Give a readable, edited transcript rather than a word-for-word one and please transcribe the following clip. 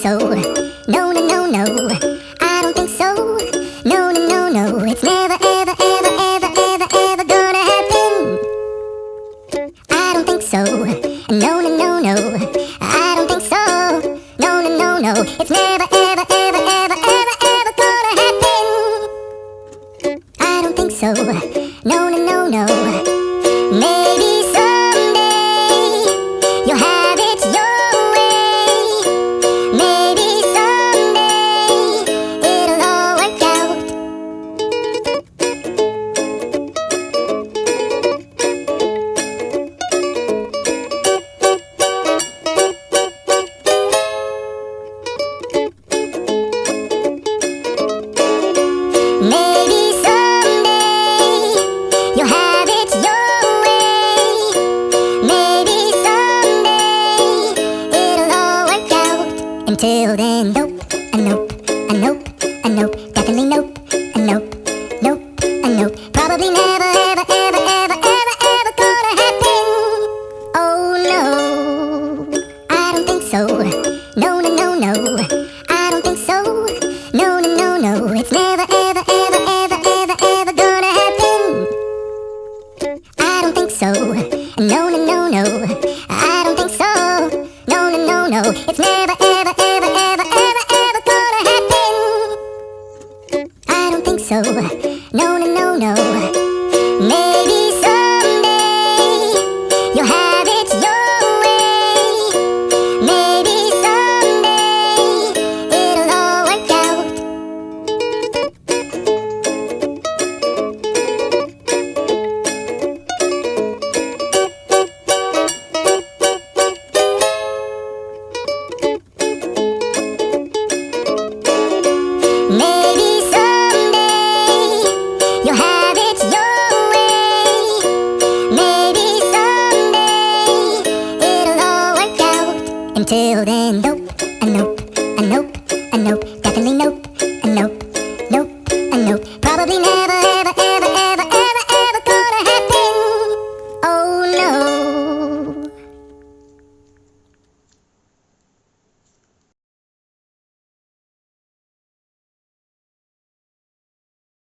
so. No, no, no, no. I don't think so. No, no, no, no. It's never, ever, ever, ever, ever, ever gonna happen. I don't think so. No, no, no, no. I don't think so. No, no, no, no. It's never, ever, ever, ever, ever, ever gonna happen. I don't think so. No, no, no, no. Maybe someday you'll have it your way. Maybe someday it'll all work out. Maybe someday you'll have it your way. Maybe someday it'll all work out. Until then, nope, a nope, a nope, a nope, definitely nope, a nope, nope, a nope. Probably never, ever, ever, ever, ever, ever gonna happen. Oh no, I don't think so. No, no, no, no. I don't think so. No, no, no, no. It's never, ever, ever, ever, ever, ever gonna happen. I don't think so. No, no, no, no. I don't think so. No, no, no, no. It's never, ever, ever, ever, ever, ever gonna happen. I don't think so. No, no, no, no. Maybe someday you'll have it your way. Maybe someday it'll all work out. Maybe someday you'll have it your way. Maybe someday it'll all work out. Until then, nope, a nope, a nope, a nope, definitely nope, a nope.